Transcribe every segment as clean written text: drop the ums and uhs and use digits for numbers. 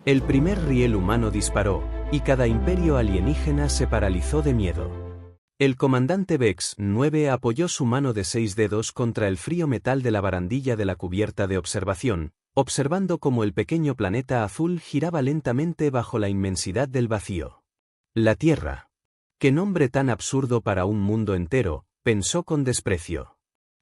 El primer riel humano disparó, y cada imperio alienígena se paralizó de miedo. El comandante Vex 9 apoyó su mano de 6 dedos contra el frío metal de la barandilla de la cubierta de observación, observando cómo el pequeño planeta azul giraba lentamente bajo la inmensidad del vacío. La Tierra. ¡Qué nombre tan absurdo para un mundo entero!, pensó con desprecio.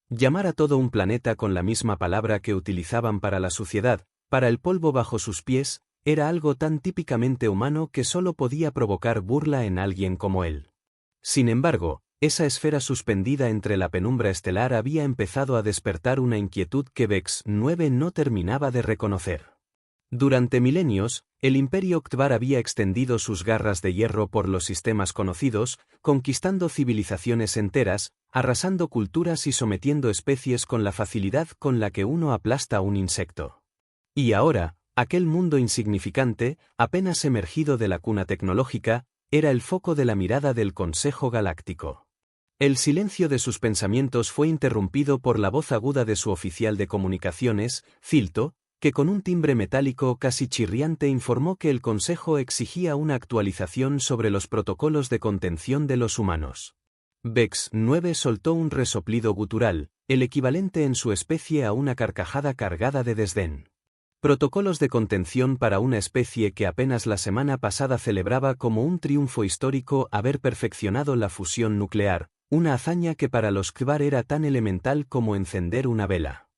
Llamar a todo un planeta con la misma palabra que utilizaban para la suciedad, para el polvo bajo sus pies, era algo tan típicamente humano que solo podía provocar burla en alguien como él. Sin embargo, esa esfera suspendida entre la penumbra estelar había empezado a despertar una inquietud que Vex 9 no terminaba de reconocer. Durante milenios, el Imperio Ktvar había extendido sus garras de hierro por los sistemas conocidos, conquistando civilizaciones enteras, arrasando culturas y sometiendo especies con la facilidad con la que uno aplasta un insecto. Y ahora, aquel mundo insignificante, apenas emergido de la cuna tecnológica, era el foco de la mirada del Consejo Galáctico. El silencio de sus pensamientos fue interrumpido por la voz aguda de su oficial de comunicaciones, Filto, que con un timbre metálico casi chirriante informó que el Consejo exigía una actualización sobre los protocolos de contención de los humanos. Vex 9 soltó un resoplido gutural, el equivalente en su especie a una carcajada cargada de desdén. Protocolos de contención para una especie que apenas la semana pasada celebraba como un triunfo histórico haber perfeccionado la fusión nuclear, una hazaña que para los Ktvar era tan elemental como encender una vela.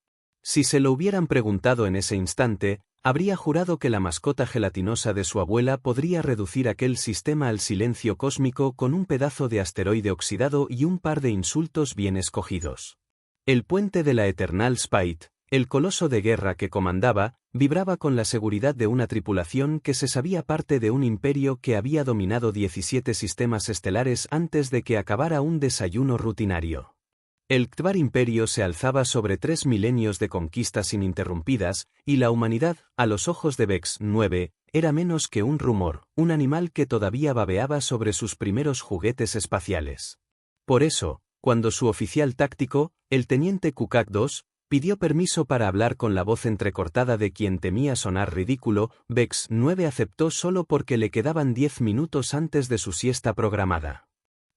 Si se lo hubieran preguntado en ese instante, habría jurado que la mascota gelatinosa de su abuela podría reducir aquel sistema al silencio cósmico con un pedazo de asteroide oxidado y un par de insultos bien escogidos. El puente de la Eternal Spite, el coloso de guerra que comandaba, vibraba con la seguridad de una tripulación que se sabía parte de un imperio que había dominado 17 sistemas estelares antes de que acabara un desayuno rutinario. El Ktvar Imperio se alzaba sobre 3 milenios de conquistas ininterrumpidas, y la humanidad, a los ojos de Vex 9, era menos que un rumor, un animal que todavía babeaba sobre sus primeros juguetes espaciales. Por eso, cuando su oficial táctico, el teniente Kukak 2, pidió permiso para hablar con la voz entrecortada de quien temía sonar ridículo, Vex 9 aceptó solo porque le quedaban 10 minutos antes de su siesta programada.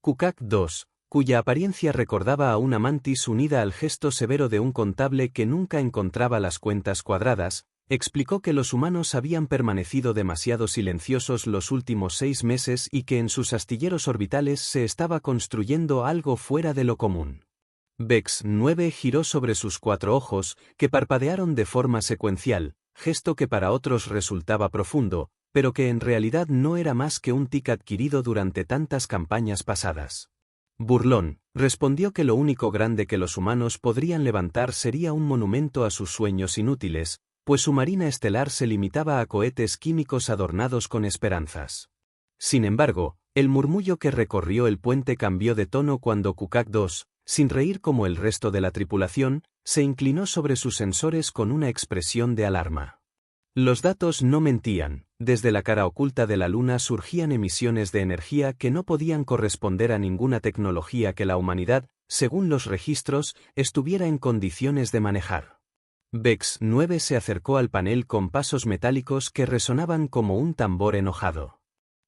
Kukak 2, cuya apariencia recordaba a una mantis unida al gesto severo de un contable que nunca encontraba las cuentas cuadradas, explicó que los humanos habían permanecido demasiado silenciosos los últimos 6 meses y que en sus astilleros orbitales se estaba construyendo algo fuera de lo común. Vex 9 giró sobre sus 4 ojos, que parpadearon de forma secuencial, gesto que para otros resultaba profundo, pero que en realidad no era más que un tic adquirido durante tantas campañas pasadas. Burlón, respondió que lo único grande que los humanos podrían levantar sería un monumento a sus sueños inútiles, pues su marina estelar se limitaba a cohetes químicos adornados con esperanzas. Sin embargo, el murmullo que recorrió el puente cambió de tono cuando Kukak 2, sin reír como el resto de la tripulación, se inclinó sobre sus sensores con una expresión de alarma. Los datos no mentían, desde la cara oculta de la Luna surgían emisiones de energía que no podían corresponder a ninguna tecnología que la humanidad, según los registros, estuviera en condiciones de manejar. Vex 9 se acercó al panel con pasos metálicos que resonaban como un tambor enojado.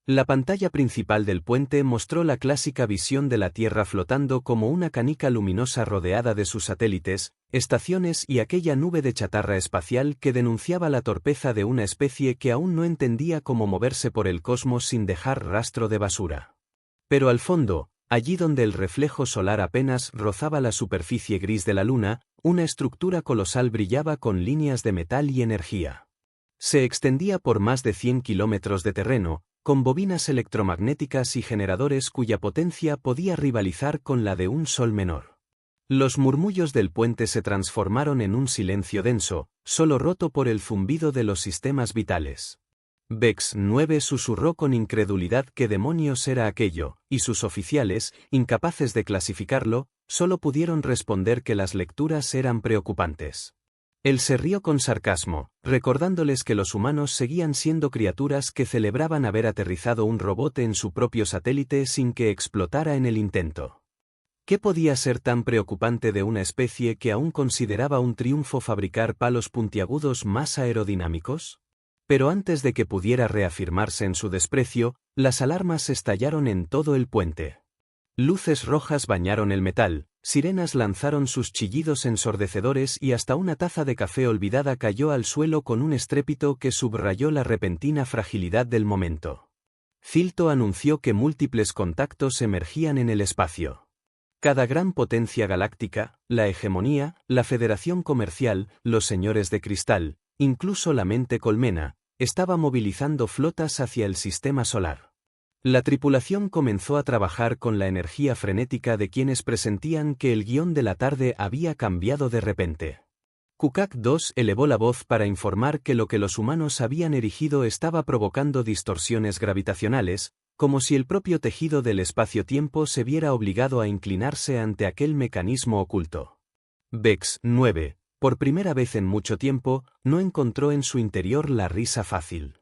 La pantalla principal del puente mostró la clásica visión de la Tierra flotando como una canica luminosa rodeada de sus satélites, estaciones y aquella nube de chatarra espacial que denunciaba la torpeza de una especie que aún no entendía cómo moverse por el cosmos sin dejar rastro de basura. Pero al fondo, allí donde el reflejo solar apenas rozaba la superficie gris de la Luna, una estructura colosal brillaba con líneas de metal y energía. Se extendía por más de 100 kilómetros de terreno, con bobinas electromagnéticas y generadores cuya potencia podía rivalizar con la de un sol menor. Los murmullos del puente se transformaron en un silencio denso, solo roto por el zumbido de los sistemas vitales. Vex 9 susurró con incredulidad qué demonios era aquello, y sus oficiales, incapaces de clasificarlo, solo pudieron responder que las lecturas eran preocupantes. Él se rió con sarcasmo, recordándoles que los humanos seguían siendo criaturas que celebraban haber aterrizado un robot en su propio satélite sin que explotara en el intento. ¿Qué podía ser tan preocupante de una especie que aún consideraba un triunfo fabricar palos puntiagudos más aerodinámicos? Pero antes de que pudiera reafirmarse en su desprecio, las alarmas estallaron en todo el puente. Luces rojas bañaron el metal, sirenas lanzaron sus chillidos ensordecedores y hasta una taza de café olvidada cayó al suelo con un estrépito que subrayó la repentina fragilidad del momento. Cilto anunció que múltiples contactos emergían en el espacio. Cada gran potencia galáctica, la hegemonía, la Federación Comercial, los Señores de Cristal, incluso la Mente Colmena, estaba movilizando flotas hacia el sistema solar. La tripulación comenzó a trabajar con la energía frenética de quienes presentían que el guión de la tarde había cambiado de repente. Kukak 2 elevó la voz para informar que lo que los humanos habían erigido estaba provocando distorsiones gravitacionales, como si el propio tejido del espacio-tiempo se viera obligado a inclinarse ante aquel mecanismo oculto. Vex 9, por primera vez en mucho tiempo, no encontró en su interior la risa fácil.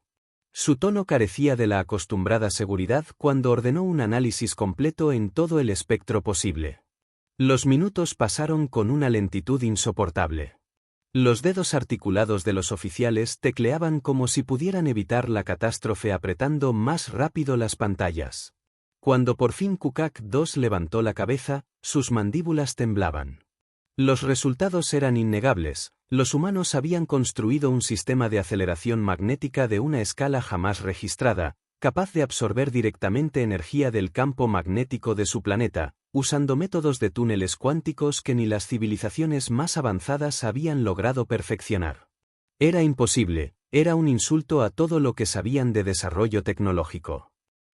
Su tono carecía de la acostumbrada seguridad cuando ordenó un análisis completo en todo el espectro posible. Los minutos pasaron con una lentitud insoportable. Los dedos articulados de los oficiales tecleaban como si pudieran evitar la catástrofe apretando más rápido las pantallas. Cuando por fin Kukak 2 levantó la cabeza, sus mandíbulas temblaban. Los resultados eran innegables. Los humanos habían construido un sistema de aceleración magnética de una escala jamás registrada, capaz de absorber directamente energía del campo magnético de su planeta, usando métodos de túneles cuánticos que ni las civilizaciones más avanzadas habían logrado perfeccionar. Era imposible, era un insulto a todo lo que sabían de desarrollo tecnológico.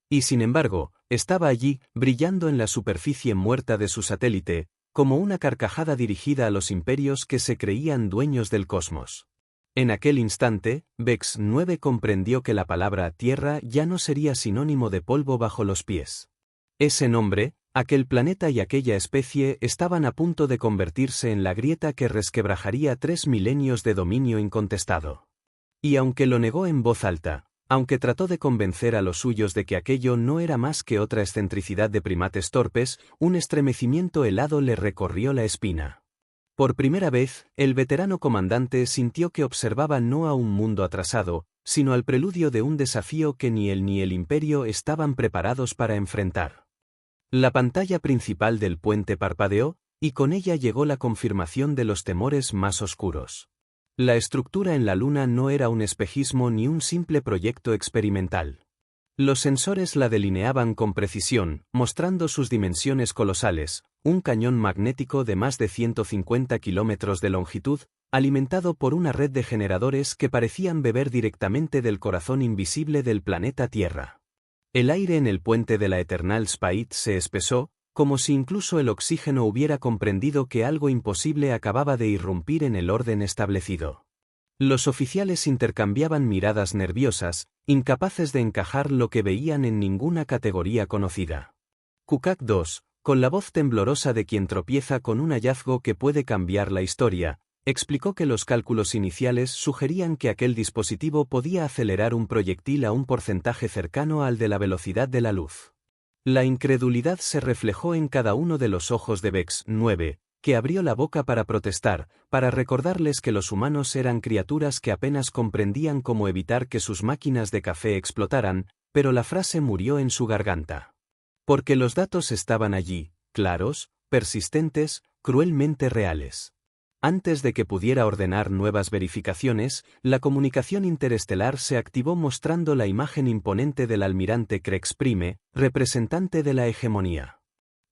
Y sin embargo, estaba allí, brillando en la superficie muerta de su satélite, como una carcajada dirigida a los imperios que se creían dueños del cosmos. En aquel instante, Vex 9 comprendió que la palabra Tierra ya no sería sinónimo de polvo bajo los pies. Ese nombre, aquel planeta y aquella especie estaban a punto de convertirse en la grieta que resquebrajaría 3 milenios de dominio incontestado. Y aunque lo negó en voz alta, aunque trató de convencer a los suyos de que aquello no era más que otra excentricidad de primates torpes, un estremecimiento helado le recorrió la espina. Por primera vez, el veterano comandante sintió que observaba no a un mundo atrasado, sino al preludio de un desafío que ni él ni el Imperio estaban preparados para enfrentar. La pantalla principal del puente parpadeó, y con ella llegó la confirmación de los temores más oscuros. La estructura en la Luna no era un espejismo ni un simple proyecto experimental. Los sensores la delineaban con precisión, mostrando sus dimensiones colosales, un cañón magnético de más de 150 kilómetros de longitud, alimentado por una red de generadores que parecían beber directamente del corazón invisible del planeta Tierra. El aire en el puente de la Eternal Spite se espesó, como si incluso el oxígeno hubiera comprendido que algo imposible acababa de irrumpir en el orden establecido. Los oficiales intercambiaban miradas nerviosas, incapaces de encajar lo que veían en ninguna categoría conocida. Kukak 2, con la voz temblorosa de quien tropieza con un hallazgo que puede cambiar la historia, explicó que los cálculos iniciales sugerían que aquel dispositivo podía acelerar un proyectil a un porcentaje cercano al de la velocidad de la luz. La incredulidad se reflejó en cada uno de los ojos de Vex 9, que abrió la boca para protestar, para recordarles que los humanos eran criaturas que apenas comprendían cómo evitar que sus máquinas de café explotaran, pero la frase murió en su garganta. Porque los datos estaban allí, claros, persistentes, cruelmente reales. Antes de que pudiera ordenar nuevas verificaciones, la comunicación interestelar se activó mostrando la imagen imponente del almirante Crex Prime, representante de la hegemonía.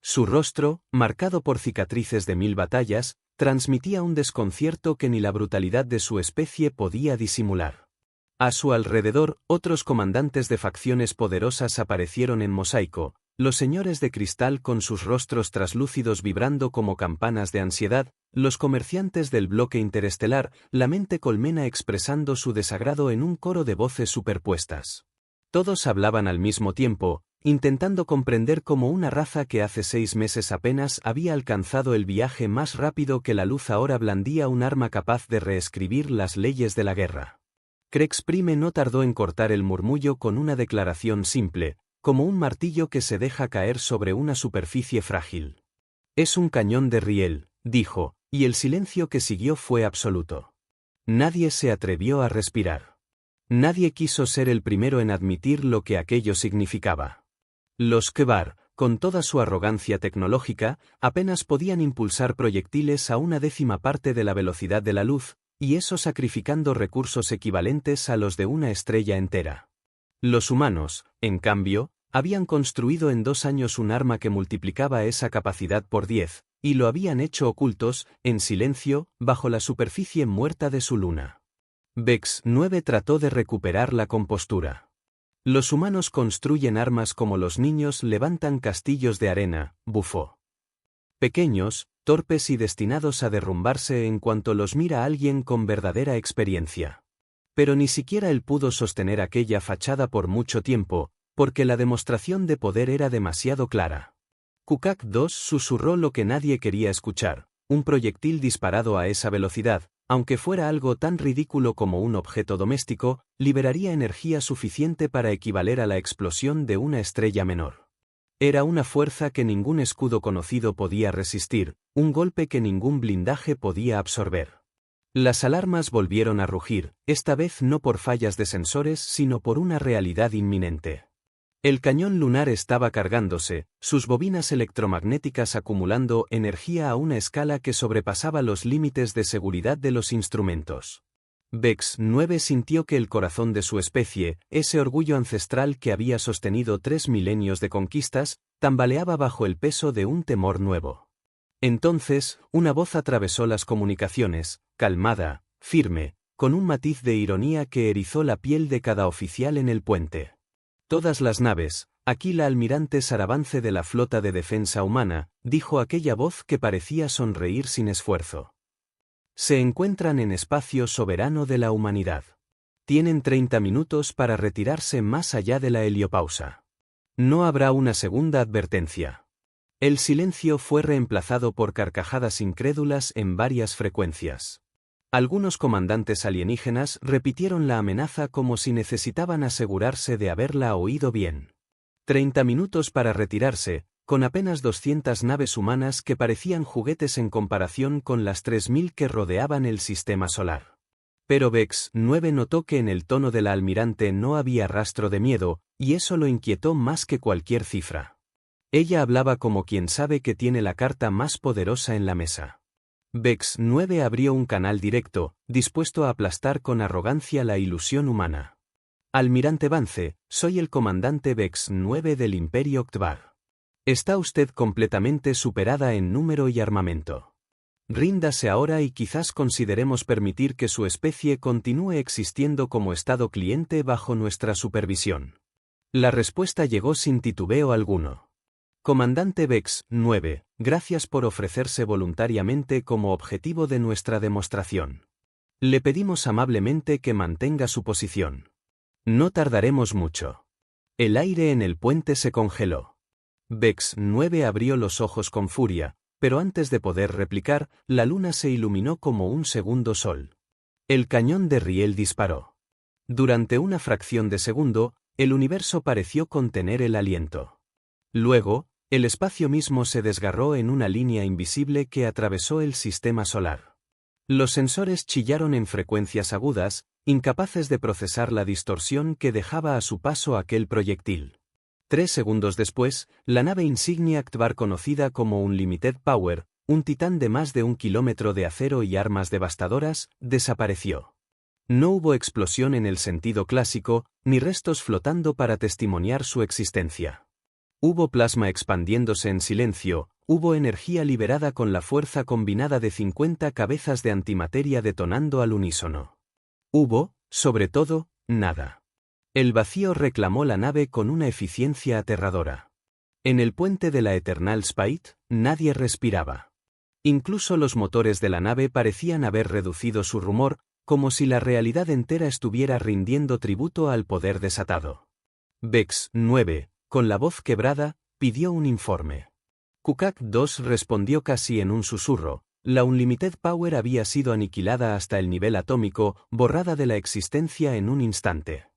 Su rostro, marcado por cicatrices de 1000 batallas, transmitía un desconcierto que ni la brutalidad de su especie podía disimular. A su alrededor, otros comandantes de facciones poderosas aparecieron en mosaico, los señores de cristal con sus rostros traslúcidos vibrando como campanas de ansiedad, los comerciantes del bloque interestelar, la mente colmena expresando su desagrado en un coro de voces superpuestas. Todos hablaban al mismo tiempo, intentando comprender cómo una raza que hace 6 meses apenas había alcanzado el viaje más rápido que la luz ahora blandía un arma capaz de reescribir las leyes de la guerra. Crex Prime no tardó en cortar el murmullo con una declaración simple, como un martillo que se deja caer sobre una superficie frágil. Es un cañón de riel, dijo, y el silencio que siguió fue absoluto. Nadie se atrevió a respirar. Nadie quiso ser el primero en admitir lo que aquello significaba. Los Kvar, con toda su arrogancia tecnológica, apenas podían impulsar proyectiles a una décima parte de la velocidad de la luz, y eso sacrificando recursos equivalentes a los de una estrella entera. Los humanos, en cambio, habían construido en 2 años un arma que multiplicaba esa capacidad por 10, y lo habían hecho ocultos, en silencio, bajo la superficie muerta de su luna. Vex 9 trató de recuperar la compostura. Los humanos construyen armas como los niños levantan castillos de arena, bufó. Pequeños, torpes y destinados a derrumbarse en cuanto los mira alguien con verdadera experiencia. Pero ni siquiera él pudo sostener aquella fachada por mucho tiempo, porque la demostración de poder era demasiado clara. Kukak 2 susurró lo que nadie quería escuchar, un proyectil disparado a esa velocidad, aunque fuera algo tan ridículo como un objeto doméstico, liberaría energía suficiente para equivaler a la explosión de una estrella menor. Era una fuerza que ningún escudo conocido podía resistir, un golpe que ningún blindaje podía absorber. Las alarmas volvieron a rugir, esta vez no por fallas de sensores sino por una realidad inminente. El cañón lunar estaba cargándose, sus bobinas electromagnéticas acumulando energía a una escala que sobrepasaba los límites de seguridad de los instrumentos. Vex 9 sintió que el corazón de su especie, ese orgullo ancestral que había sostenido 3 milenios de conquistas, tambaleaba bajo el peso de un temor nuevo. Entonces, una voz atravesó las comunicaciones, calmada, firme, con un matiz de ironía que erizó la piel de cada oficial en el puente. Todas las naves, aquí la almirante Saravance de la flota de defensa humana, dijo aquella voz que parecía sonreír sin esfuerzo. Se encuentran en espacio soberano de la humanidad. Tienen 30 minutos para retirarse más allá de la heliopausa. No habrá una segunda advertencia. El silencio fue reemplazado por carcajadas incrédulas en varias frecuencias. Algunos comandantes alienígenas repitieron la amenaza como si necesitaban asegurarse de haberla oído bien. 30 minutos para retirarse, con apenas 200 naves humanas que parecían juguetes en comparación con las 3000 que rodeaban el sistema solar. Pero Vex 9 notó que en el tono de la almirante no había rastro de miedo, y eso lo inquietó más que cualquier cifra. Ella hablaba como quien sabe que tiene la carta más poderosa en la mesa. Vex 9 abrió un canal directo, dispuesto a aplastar con arrogancia la ilusión humana. Almirante Vance, soy el comandante Vex 9 del Imperio Kvar. Está usted completamente superada en número y armamento. Ríndase ahora y quizás consideremos permitir que su especie continúe existiendo como estado cliente bajo nuestra supervisión. La respuesta llegó sin titubeo alguno. Comandante Vex 9, gracias por ofrecerse voluntariamente como objetivo de nuestra demostración. Le pedimos amablemente que mantenga su posición. No tardaremos mucho. El aire en el puente se congeló. Vex 9 abrió los ojos con furia, pero antes de poder replicar, la luna se iluminó como un segundo sol. El cañón de riel disparó. Durante una fracción de segundo, el universo pareció contener el aliento. Luego, el espacio mismo se desgarró en una línea invisible que atravesó el sistema solar. Los sensores chillaron en frecuencias agudas, incapaces de procesar la distorsión que dejaba a su paso aquel proyectil. 3 segundos después, la nave insignia Kvar conocida como un Limited Power, un titán de más de 1 kilómetro de acero y armas devastadoras, desapareció. No hubo explosión en el sentido clásico, ni restos flotando para testimoniar su existencia. Hubo plasma expandiéndose en silencio, hubo energía liberada con la fuerza combinada de 50 cabezas de antimateria detonando al unísono. Hubo, sobre todo, nada. El vacío reclamó la nave con una eficiencia aterradora. En el puente de la Eternal Spite, nadie respiraba. Incluso los motores de la nave parecían haber reducido su rumor, como si la realidad entera estuviera rindiendo tributo al poder desatado. Vex 9, con la voz quebrada, pidió un informe. Kukak 2 respondió casi en un susurro. La Unlimited Power había sido aniquilada hasta el nivel atómico, borrada de la existencia en un instante.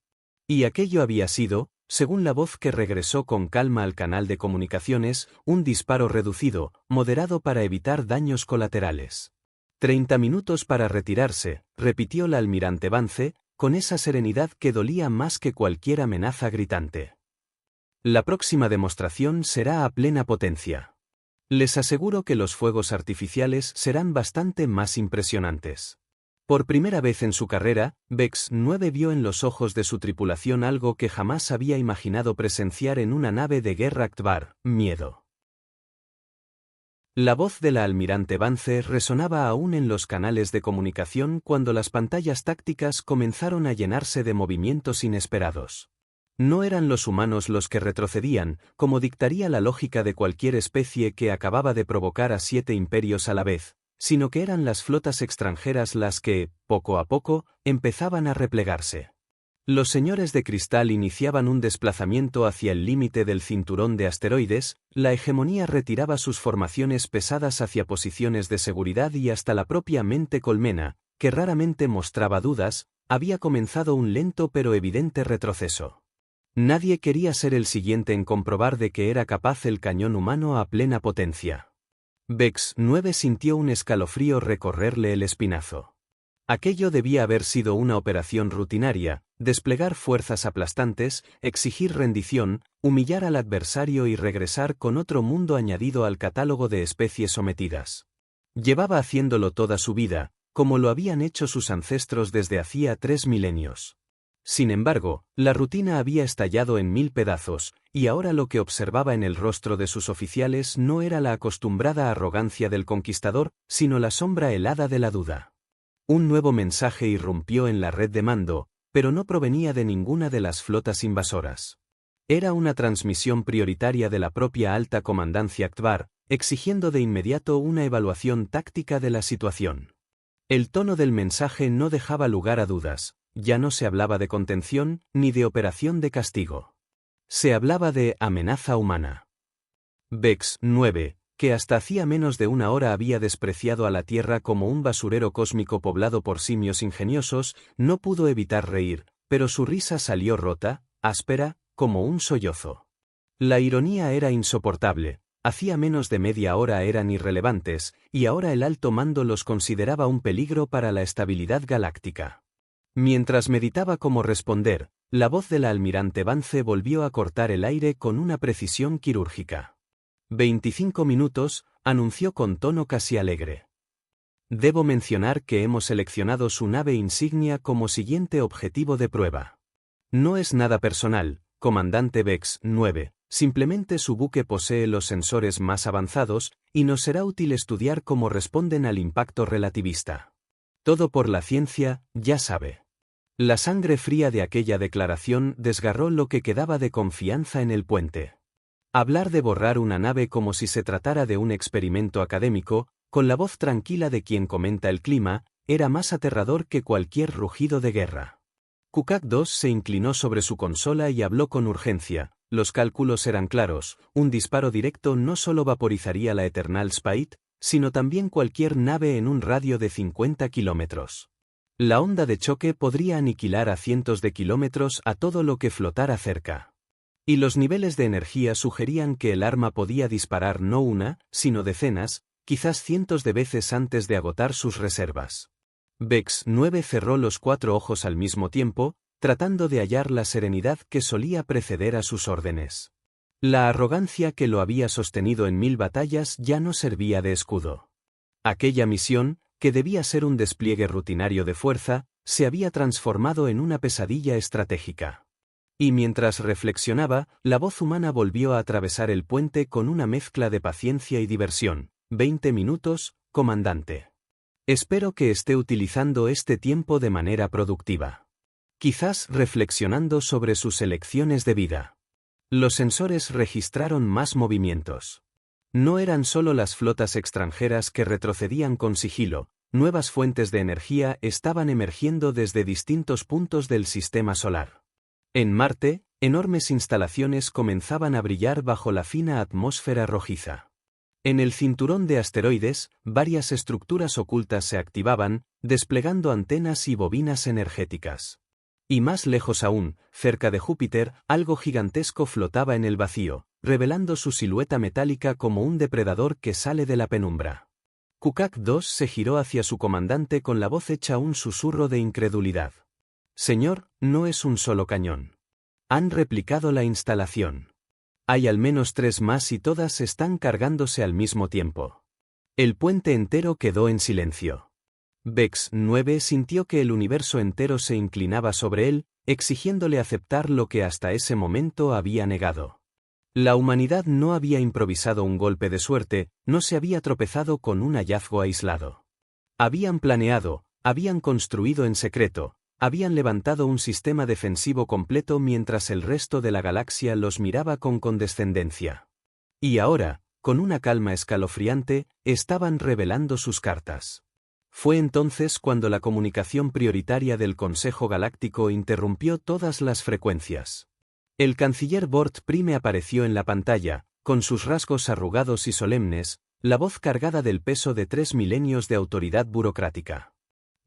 Y aquello había sido, según la voz que regresó con calma al canal de comunicaciones, un disparo reducido, moderado para evitar daños colaterales. 30 minutos para retirarse, repitió la almirante Vance, con esa serenidad que dolía más que cualquier amenaza gritante. La próxima demostración será a plena potencia. Les aseguro que los fuegos artificiales serán bastante más impresionantes. Por primera vez en su carrera, Vex 9 vio en los ojos de su tripulación algo que jamás había imaginado presenciar en una nave de guerra Aktbar: miedo. La voz de la almirante Vance resonaba aún en los canales de comunicación cuando las pantallas tácticas comenzaron a llenarse de movimientos inesperados. No eran los humanos los que retrocedían, como dictaría la lógica de cualquier especie que acababa de provocar a 7 imperios a la vez, sino que eran las flotas extranjeras las que, poco a poco, empezaban a replegarse. Los señores de cristal iniciaban un desplazamiento hacia el límite del cinturón de asteroides, la hegemonía retiraba sus formaciones pesadas hacia posiciones de seguridad y hasta la propia mente colmena, que raramente mostraba dudas, había comenzado un lento pero evidente retroceso. Nadie quería ser el siguiente en comprobar de que era capaz el cañón humano a plena potencia. Vex 9 sintió un escalofrío recorrerle el espinazo. Aquello debía haber sido una operación rutinaria, desplegar fuerzas aplastantes, exigir rendición, humillar al adversario y regresar con otro mundo añadido al catálogo de especies sometidas. Llevaba haciéndolo toda su vida, como lo habían hecho sus ancestros desde hacía 3 milenios. Sin embargo, la rutina había estallado en 1000 pedazos, y ahora lo que observaba en el rostro de sus oficiales no era la acostumbrada arrogancia del conquistador, sino la sombra helada de la duda. Un nuevo mensaje irrumpió en la red de mando, pero no provenía de ninguna de las flotas invasoras. Era una transmisión prioritaria de la propia alta comandancia Aktbar, exigiendo de inmediato una evaluación táctica de la situación. El tono del mensaje no dejaba lugar a dudas. Ya no se hablaba de contención, ni de operación de castigo. Se hablaba de amenaza humana. Vex 9, que hasta hacía menos de una hora había despreciado a la Tierra como un basurero cósmico poblado por simios ingeniosos, no pudo evitar reír, pero su risa salió rota, áspera, como un sollozo. La ironía era insoportable. Hacía menos de media hora eran irrelevantes, y ahora el alto mando los consideraba un peligro para la estabilidad galáctica. Mientras meditaba cómo responder, la voz de la almirante Vance volvió a cortar el aire con una precisión quirúrgica. 25 minutos, anunció con tono casi alegre. Debo mencionar que hemos seleccionado su nave insignia como siguiente objetivo de prueba. No es nada personal, comandante Vex 9, simplemente su buque posee los sensores más avanzados, y nos será útil estudiar cómo responden al impacto relativista. Todo por la ciencia, ya sabe. La sangre fría de aquella declaración desgarró lo que quedaba de confianza en el puente. Hablar de borrar una nave como si se tratara de un experimento académico, con la voz tranquila de quien comenta el clima, era más aterrador que cualquier rugido de guerra. Kukak 2 se inclinó sobre su consola y habló con urgencia. Los cálculos eran claros, un disparo directo no solo vaporizaría la Eternal Spite, sino también cualquier nave en un radio de 50 kilómetros. La onda de choque podría aniquilar a cientos de kilómetros a todo lo que flotara cerca. Y los niveles de energía sugerían que el arma podía disparar no una, sino decenas, quizás cientos de veces antes de agotar sus reservas. Vex 9 cerró los 4 ojos al mismo tiempo, tratando de hallar la serenidad que solía preceder a sus órdenes. La arrogancia que lo había sostenido en 1000 batallas ya no servía de escudo. Aquella misión, que debía ser un despliegue rutinario de fuerza, se había transformado en una pesadilla estratégica. Y mientras reflexionaba, la voz humana volvió a atravesar el puente con una mezcla de paciencia y diversión. 20 minutos, comandante. Espero que esté utilizando este tiempo de manera productiva. Quizás reflexionando sobre sus elecciones de vida. Los sensores registraron más movimientos. No eran solo las flotas extranjeras que retrocedían con sigilo, nuevas fuentes de energía estaban emergiendo desde distintos puntos del sistema solar. En Marte, enormes instalaciones comenzaban a brillar bajo la fina atmósfera rojiza. En el cinturón de asteroides, varias estructuras ocultas se activaban, desplegando antenas y bobinas energéticas. Y más lejos aún, cerca de Júpiter, algo gigantesco flotaba en el vacío, revelando su silueta metálica como un depredador que sale de la penumbra. Kukak 2 se giró hacia su comandante con la voz hecha un susurro de incredulidad. Señor, no es un solo cañón. Han replicado la instalación. Hay al menos 3 más y todas están cargándose al mismo tiempo. El puente entero quedó en silencio. Vex 9 sintió que el universo entero se inclinaba sobre él, exigiéndole aceptar lo que hasta ese momento había negado. La humanidad no había improvisado un golpe de suerte, no se había tropezado con un hallazgo aislado. Habían planeado, habían construido en secreto, habían levantado un sistema defensivo completo mientras el resto de la galaxia los miraba con condescendencia. Y ahora, con una calma escalofriante, estaban revelando sus cartas. Fue entonces cuando la comunicación prioritaria del Consejo Galáctico interrumpió todas las frecuencias. El canciller Bort Prime apareció en la pantalla, con sus rasgos arrugados y solemnes, la voz cargada del peso de 3 milenios de autoridad burocrática.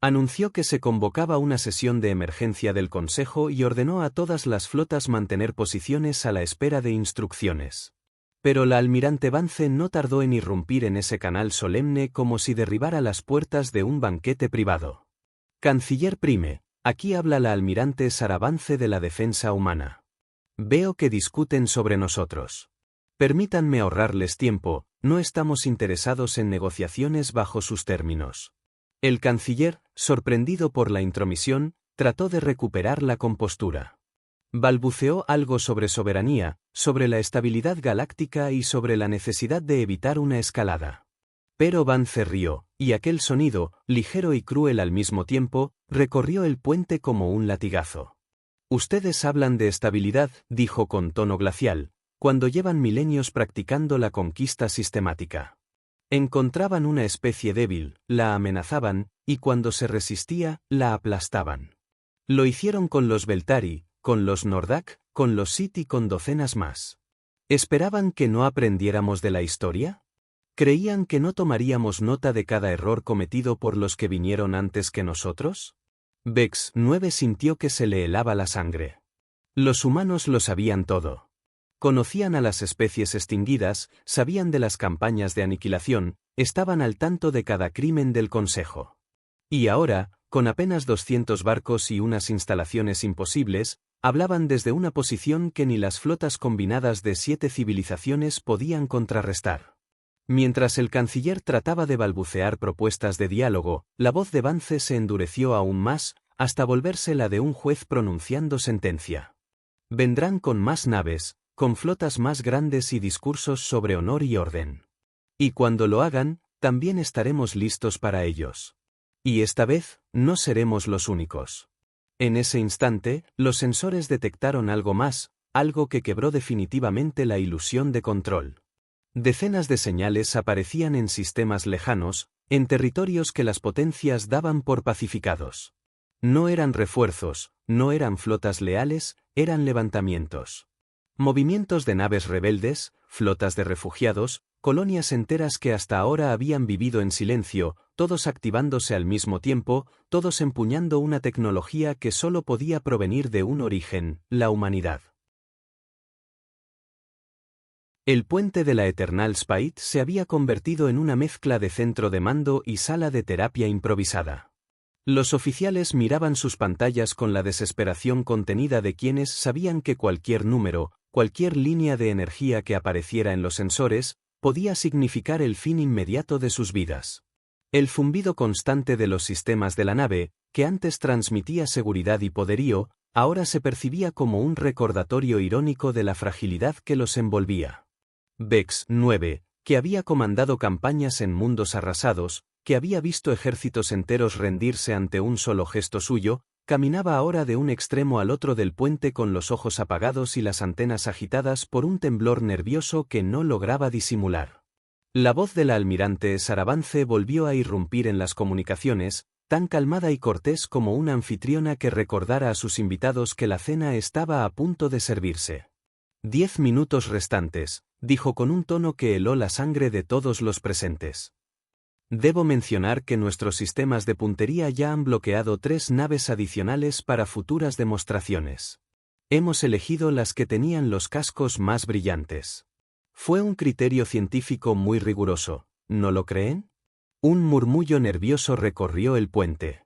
Anunció que se convocaba una sesión de emergencia del Consejo y ordenó a todas las flotas mantener posiciones a la espera de instrucciones. Pero la almirante Vance no tardó en irrumpir en ese canal solemne como si derribara las puertas de un banquete privado. Canciller Prime, aquí habla la almirante Sara Vance de la defensa humana. Veo que discuten sobre nosotros. Permítanme ahorrarles tiempo, no estamos interesados en negociaciones bajo sus términos. El canciller, sorprendido por la intromisión, trató de recuperar la compostura. Balbuceó algo sobre soberanía, sobre la estabilidad galáctica y sobre la necesidad de evitar una escalada. Pero Vance rió, y aquel sonido, ligero y cruel al mismo tiempo, recorrió el puente como un latigazo. Ustedes hablan de estabilidad, dijo con tono glacial, cuando llevan milenios practicando la conquista sistemática. Encontraban una especie débil, la amenazaban, y cuando se resistía, la aplastaban. Lo hicieron con los Beltari, con los Nordak, con los Sith y con docenas más. ¿Esperaban que no aprendiéramos de la historia? ¿Creían que no tomaríamos nota de cada error cometido por los que vinieron antes que nosotros? Vex 9 sintió que se le helaba la sangre. Los humanos lo sabían todo. Conocían a las especies extinguidas, sabían de las campañas de aniquilación, estaban al tanto de cada crimen del Consejo. Y ahora, con apenas 200 barcos y unas instalaciones imposibles, hablaban desde una posición que ni las flotas combinadas de 7 civilizaciones podían contrarrestar. Mientras el canciller trataba de balbucear propuestas de diálogo, la voz de Vance se endureció aún más, hasta volverse la de un juez pronunciando sentencia. Vendrán con más naves, con flotas más grandes y discursos sobre honor y orden. Y cuando lo hagan, también estaremos listos para ellos. Y esta vez, no seremos los únicos. En ese instante, los sensores detectaron algo más, algo que quebró definitivamente la ilusión de control. Decenas de señales aparecían en sistemas lejanos, en territorios que las potencias daban por pacificados. No eran refuerzos, no eran flotas leales, eran levantamientos. Movimientos de naves rebeldes, flotas de refugiados, colonias enteras que hasta ahora habían vivido en silencio, todos activándose al mismo tiempo, todos empuñando una tecnología que solo podía provenir de un origen, la humanidad. El puente de la Eternal Spite se había convertido en una mezcla de centro de mando y sala de terapia improvisada. Los oficiales miraban sus pantallas con la desesperación contenida de quienes sabían que cualquier número, cualquier línea de energía que apareciera en los sensores, podía significar el fin inmediato de sus vidas. El zumbido constante de los sistemas de la nave, que antes transmitía seguridad y poderío, ahora se percibía como un recordatorio irónico de la fragilidad que los envolvía. Vex 9, que había comandado campañas en mundos arrasados, que había visto ejércitos enteros rendirse ante un solo gesto suyo, caminaba ahora de un extremo al otro del puente con los ojos apagados y las antenas agitadas por un temblor nervioso que no lograba disimular. La voz de la almirante Sara Vance volvió a irrumpir en las comunicaciones, tan calmada y cortés como una anfitriona que recordara a sus invitados que la cena estaba a punto de servirse. 10 minutos restantes, dijo con un tono que heló la sangre de todos los presentes. Debo mencionar que nuestros sistemas de puntería ya han bloqueado 3 naves adicionales para futuras demostraciones. Hemos elegido las que tenían los cascos más brillantes. Fue un criterio científico muy riguroso, ¿no lo creen? Un murmullo nervioso recorrió el puente.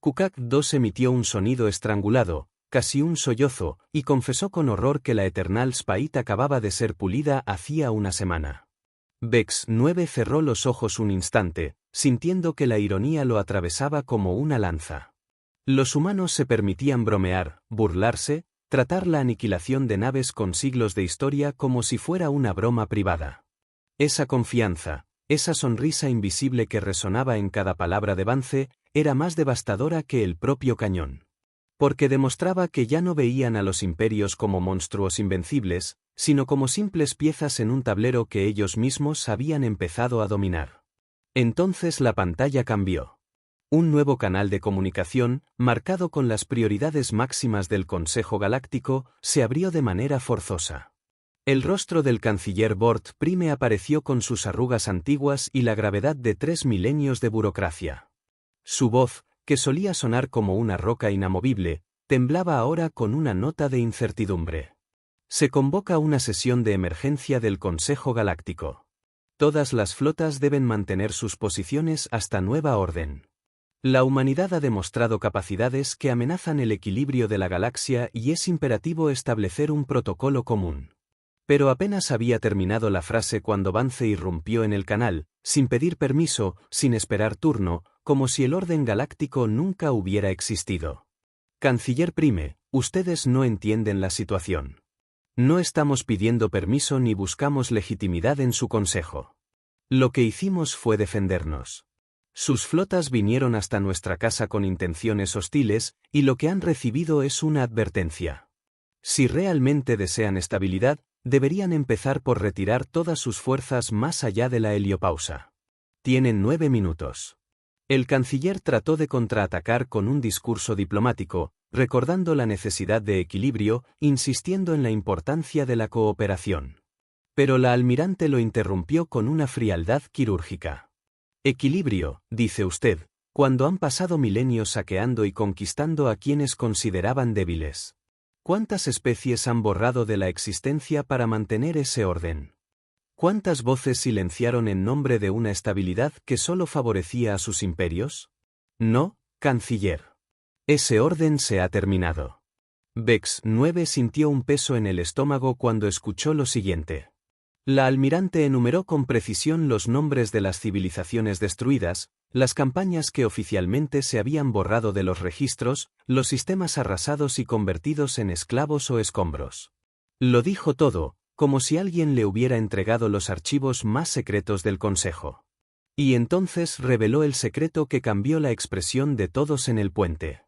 Kukak-2 emitió un sonido estrangulado, casi un sollozo, y confesó con horror que la Eternal Spite acababa de ser pulida hacía una semana. Vex-9 cerró los ojos un instante, sintiendo que la ironía lo atravesaba como una lanza. Los humanos se permitían bromear, burlarse, tratar la aniquilación de naves con siglos de historia como si fuera una broma privada. Esa confianza, esa sonrisa invisible que resonaba en cada palabra de Vance, era más devastadora que el propio cañón. Porque demostraba que ya no veían a los imperios como monstruos invencibles, sino como simples piezas en un tablero que ellos mismos habían empezado a dominar. Entonces la pantalla cambió. Un nuevo canal de comunicación, marcado con las prioridades máximas del Consejo Galáctico, se abrió de manera forzosa. El rostro del canciller Bort Prime apareció con sus arrugas antiguas y la gravedad de 3 milenios de burocracia. Su voz, que solía sonar como una roca inamovible, temblaba ahora con una nota de incertidumbre. Se convoca una sesión de emergencia del Consejo Galáctico. Todas las flotas deben mantener sus posiciones hasta nueva orden. La humanidad ha demostrado capacidades que amenazan el equilibrio de la galaxia y es imperativo establecer un protocolo común. Pero apenas había terminado la frase cuando Vance irrumpió en el canal, sin pedir permiso, sin esperar turno, como si el orden galáctico nunca hubiera existido. Canciller Prime, ustedes no entienden la situación. No estamos pidiendo permiso ni buscamos legitimidad en su consejo. Lo que hicimos fue defendernos. Sus flotas vinieron hasta nuestra casa con intenciones hostiles, y lo que han recibido es una advertencia. Si realmente desean estabilidad, deberían empezar por retirar todas sus fuerzas más allá de la heliopausa. Tienen 9 minutos. El canciller trató de contraatacar con un discurso diplomático, recordando la necesidad de equilibrio, insistiendo en la importancia de la cooperación. Pero la almirante lo interrumpió con una frialdad quirúrgica. Equilibrio, dice usted, cuando han pasado milenios saqueando y conquistando a quienes consideraban débiles. ¿Cuántas especies han borrado de la existencia para mantener ese orden? ¿Cuántas voces silenciaron en nombre de una estabilidad que solo favorecía a sus imperios? No, canciller. Ese orden se ha terminado. Vex-9 sintió un peso en el estómago cuando escuchó lo siguiente. La almirante enumeró con precisión los nombres de las civilizaciones destruidas, las campañas que oficialmente se habían borrado de los registros, los sistemas arrasados y convertidos en esclavos o escombros. Lo dijo todo, como si alguien le hubiera entregado los archivos más secretos del Consejo. Y entonces reveló el secreto que cambió la expresión de todos en el puente.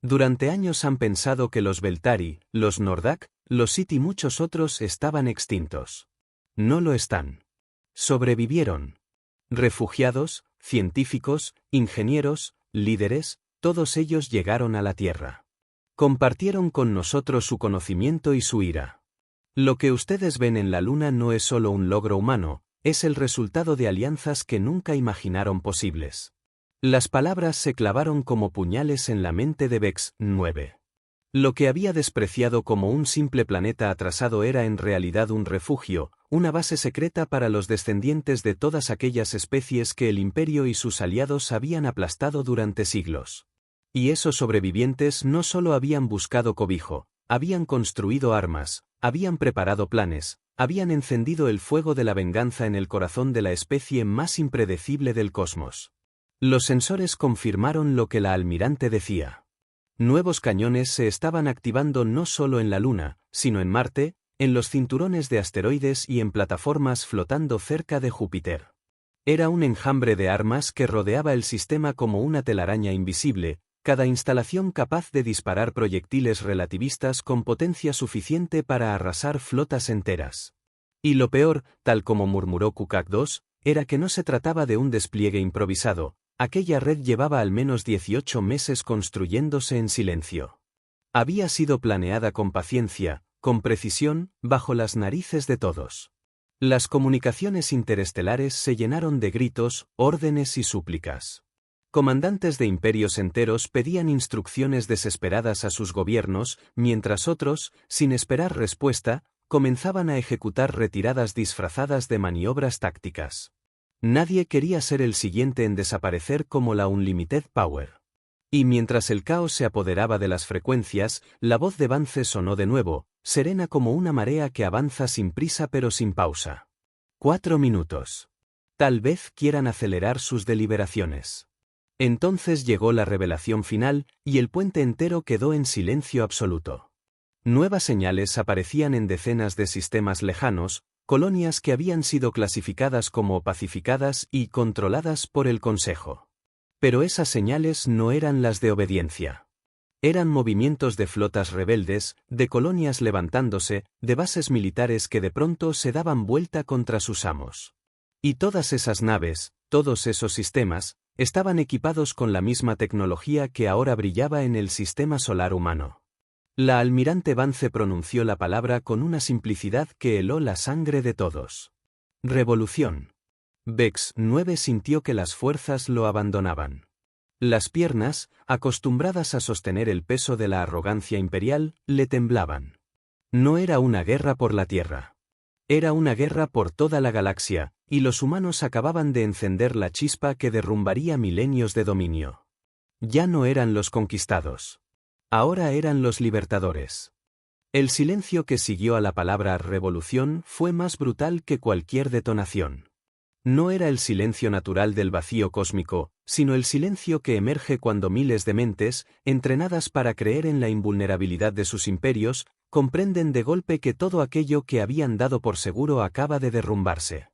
Durante años han pensado que los Beltari, los Nordak, los Sith y muchos otros estaban extintos. No lo están. Sobrevivieron. Refugiados, científicos, ingenieros, líderes, todos ellos llegaron a la Tierra. Compartieron con nosotros su conocimiento y su ira. Lo que ustedes ven en la Luna no es solo un logro humano, es el resultado de alianzas que nunca imaginaron posibles. Las palabras se clavaron como puñales en la mente de Vex-9. Lo que había despreciado como un simple planeta atrasado era en realidad un refugio, una base secreta para los descendientes de todas aquellas especies que el Imperio y sus aliados habían aplastado durante siglos. Y esos sobrevivientes no solo habían buscado cobijo, habían construido armas, habían preparado planes, habían encendido el fuego de la venganza en el corazón de la especie más impredecible del cosmos. Los sensores confirmaron lo que la almirante decía. Nuevos cañones se estaban activando no solo en la Luna, sino en Marte, en los cinturones de asteroides y en plataformas flotando cerca de Júpiter. Era un enjambre de armas que rodeaba el sistema como una telaraña invisible, cada instalación capaz de disparar proyectiles relativistas con potencia suficiente para arrasar flotas enteras. Y lo peor, tal como murmuró Kukak-2, era que no se trataba de un despliegue improvisado. Aquella red llevaba al menos 18 meses construyéndose en silencio. Había sido planeada con paciencia, con precisión, bajo las narices de todos. Las comunicaciones interestelares se llenaron de gritos, órdenes y súplicas. Comandantes de imperios enteros pedían instrucciones desesperadas a sus gobiernos, mientras otros, sin esperar respuesta, comenzaban a ejecutar retiradas disfrazadas de maniobras tácticas. Nadie quería ser el siguiente en desaparecer como la Unlimited Power. Y mientras el caos se apoderaba de las frecuencias, la voz de Vance sonó de nuevo, serena como una marea que avanza sin prisa pero sin pausa. 4 minutos. Tal vez quieran acelerar sus deliberaciones. Entonces llegó la revelación final, y el puente entero quedó en silencio absoluto. Nuevas señales aparecían en decenas de sistemas lejanos, colonias que habían sido clasificadas como pacificadas y controladas por el Consejo. Pero esas señales no eran las de obediencia. Eran movimientos de flotas rebeldes, de colonias levantándose, de bases militares que de pronto se daban vuelta contra sus amos. Y todas esas naves, todos esos sistemas, estaban equipados con la misma tecnología que ahora brillaba en el sistema solar humano. La almirante Vance pronunció la palabra con una simplicidad que heló la sangre de todos. Revolución. Vex 9 sintió que las fuerzas lo abandonaban. Las piernas, acostumbradas a sostener el peso de la arrogancia imperial, le temblaban. No era una guerra por la Tierra. Era una guerra por toda la galaxia, y los humanos acababan de encender la chispa que derrumbaría milenios de dominio. Ya no eran los conquistados. Ahora eran los libertadores. El silencio que siguió a la palabra revolución fue más brutal que cualquier detonación. No era el silencio natural del vacío cósmico, sino el silencio que emerge cuando miles de mentes, entrenadas para creer en la invulnerabilidad de sus imperios, comprenden de golpe que todo aquello que habían dado por seguro acaba de derrumbarse.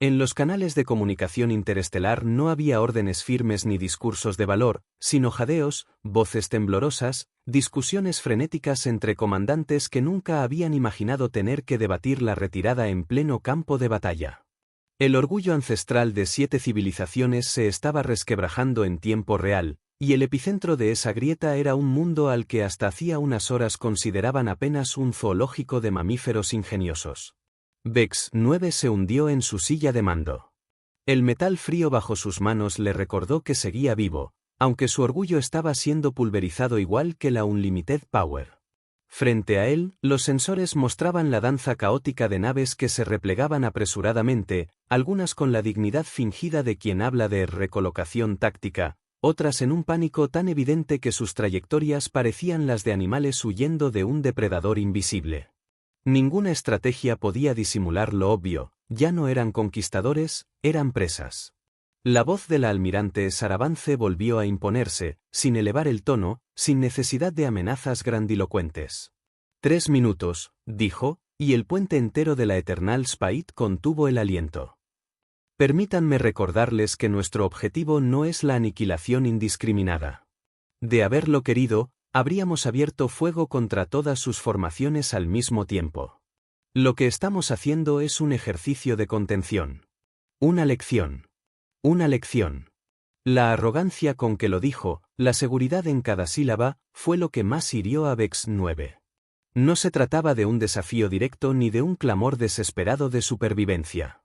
En los canales de comunicación interestelar no había órdenes firmes ni discursos de valor, sino jadeos, voces temblorosas, discusiones frenéticas entre comandantes que nunca habían imaginado tener que debatir la retirada en pleno campo de batalla. El orgullo ancestral de 7 civilizaciones se estaba resquebrajando en tiempo real, y el epicentro de esa grieta era un mundo al que hasta hacía unas horas consideraban apenas un zoológico de mamíferos ingeniosos. Vex 9 se hundió en su silla de mando. El metal frío bajo sus manos le recordó que seguía vivo, aunque su orgullo estaba siendo pulverizado igual que la Unlimited Power. Frente a él, los sensores mostraban la danza caótica de naves que se replegaban apresuradamente, algunas con la dignidad fingida de quien habla de recolocación táctica, otras en un pánico tan evidente que sus trayectorias parecían las de animales huyendo de un depredador invisible. Ninguna estrategia podía disimular lo obvio, ya no eran conquistadores, eran presas. La voz de la almirante Saravance volvió a imponerse, sin elevar el tono, sin necesidad de amenazas grandilocuentes. 3 minutos, dijo, y el puente entero de la Eternal Spite contuvo el aliento. Permítanme recordarles que nuestro objetivo no es la aniquilación indiscriminada. De haberlo querido, habríamos abierto fuego contra todas sus formaciones al mismo tiempo. Lo que estamos haciendo es un ejercicio de contención. Una lección. Una lección. La arrogancia con que lo dijo, la seguridad en cada sílaba, fue lo que más hirió a Vex 9. No se trataba de un desafío directo ni de un clamor desesperado de supervivencia.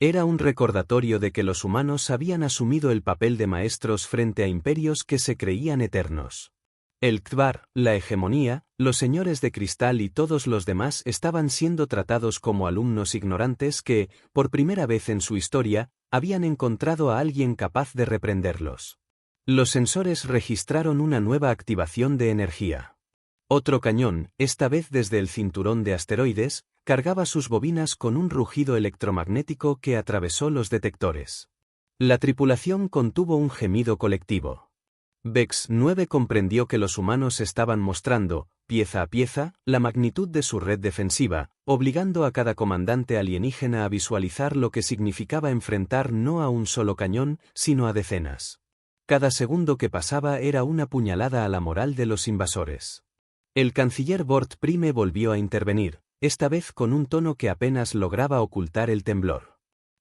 Era un recordatorio de que los humanos habían asumido el papel de maestros frente a imperios que se creían eternos. El Kvar, la hegemonía, los señores de cristal y todos los demás estaban siendo tratados como alumnos ignorantes que, por primera vez en su historia, habían encontrado a alguien capaz de reprenderlos. Los sensores registraron una nueva activación de energía. Otro cañón, esta vez desde el cinturón de asteroides, cargaba sus bobinas con un rugido electromagnético que atravesó los detectores. La tripulación contuvo un gemido colectivo. Vex 9 comprendió que los humanos estaban mostrando, pieza a pieza, la magnitud de su red defensiva, obligando a cada comandante alienígena a visualizar lo que significaba enfrentar no a un solo cañón, sino a decenas. Cada segundo que pasaba era una puñalada a la moral de los invasores. El canciller Bort Prime volvió a intervenir, esta vez con un tono que apenas lograba ocultar el temblor.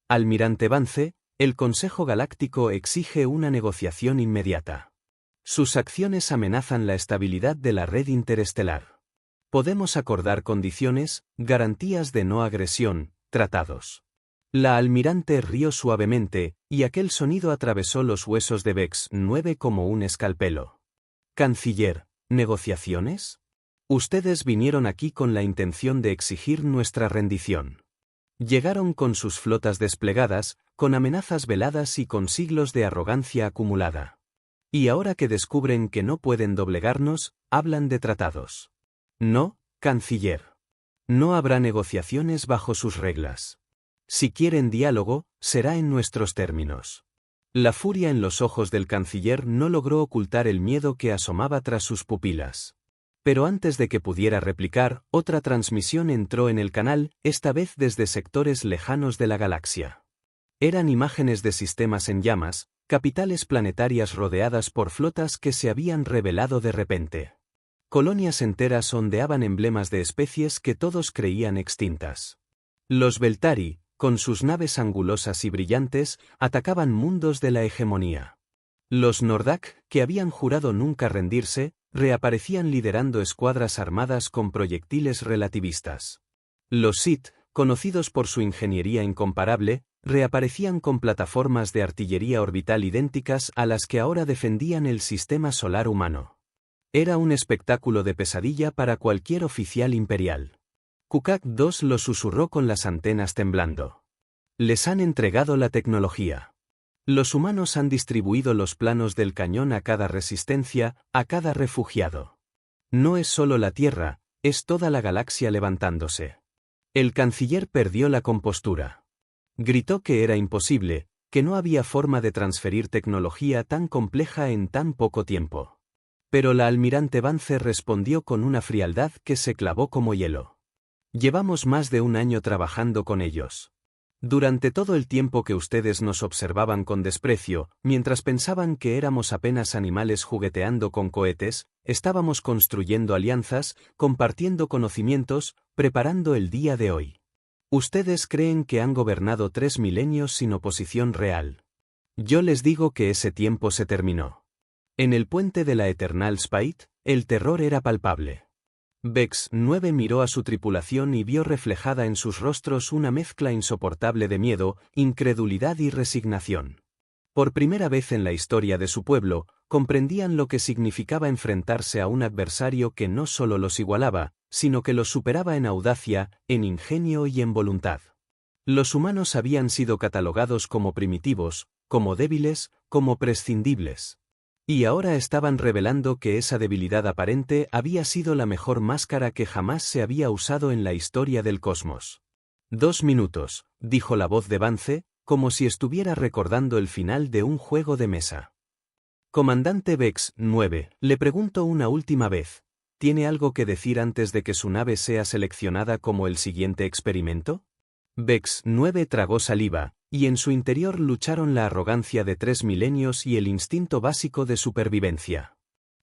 Almirante Vance, el Consejo Galáctico exige una negociación inmediata. Sus acciones amenazan la estabilidad de la red interestelar. Podemos acordar condiciones, garantías de no agresión, tratados. La almirante rió suavemente, y aquel sonido atravesó los huesos de Vex 9 como un escalpelo. Canciller, ¿negociaciones? Ustedes vinieron aquí con la intención de exigir nuestra rendición. Llegaron con sus flotas desplegadas, con amenazas veladas y con siglos de arrogancia acumulada. Y ahora que descubren que no pueden doblegarnos, hablan de tratados. No, canciller. No habrá negociaciones bajo sus reglas. Si quieren diálogo, será en nuestros términos. La furia en los ojos del canciller no logró ocultar el miedo que asomaba tras sus pupilas. Pero antes de que pudiera replicar, otra transmisión entró en el canal, esta vez desde sectores lejanos de la galaxia. Eran imágenes de sistemas en llamas, capitales planetarias rodeadas por flotas que se habían revelado de repente. Colonias enteras ondeaban emblemas de especies que todos creían extintas. Los Beltari, con sus naves angulosas y brillantes, atacaban mundos de la hegemonía. Los Nordak, que habían jurado nunca rendirse, reaparecían liderando escuadras armadas con proyectiles relativistas. Los Sith, conocidos por su ingeniería incomparable, reaparecían con plataformas de artillería orbital idénticas a las que ahora defendían el sistema solar humano. Era un espectáculo de pesadilla para cualquier oficial imperial. Kukak II lo susurró con las antenas temblando. Les han entregado la tecnología. Los humanos han distribuido los planos del cañón a cada resistencia, a cada refugiado. No es solo la Tierra, es toda la galaxia levantándose. El canciller perdió la compostura. Gritó que era imposible, que no había forma de transferir tecnología tan compleja en tan poco tiempo. Pero la almirante Vance respondió con una frialdad que se clavó como hielo. Llevamos más de un año trabajando con ellos. Durante todo el tiempo que ustedes nos observaban con desprecio, mientras pensaban que éramos apenas animales jugueteando con cohetes, estábamos construyendo alianzas, compartiendo conocimientos, preparando el día de hoy. Ustedes creen que han gobernado 3 milenios sin oposición real. Yo les digo que ese tiempo se terminó. En el puente de la Eternal Spite, el terror era palpable. Vex 9 miró a su tripulación y vio reflejada en sus rostros una mezcla insoportable de miedo, incredulidad y resignación. Por primera vez en la historia de su pueblo, comprendían lo que significaba enfrentarse a un adversario que no solo los igualaba, sino que los superaba en audacia, en ingenio y en voluntad. Los humanos habían sido catalogados como primitivos, como débiles, como prescindibles. Y ahora estaban revelando que esa debilidad aparente había sido la mejor máscara que jamás se había usado en la historia del cosmos. 2 minutos, dijo la voz de Vance, como si estuviera recordando el final de un juego de mesa. Comandante Vex 9, le pregunto una última vez, ¿tiene algo que decir antes de que su nave sea seleccionada como el siguiente experimento? Vex 9 tragó saliva, y en su interior lucharon la arrogancia de 3 milenios y el instinto básico de supervivencia.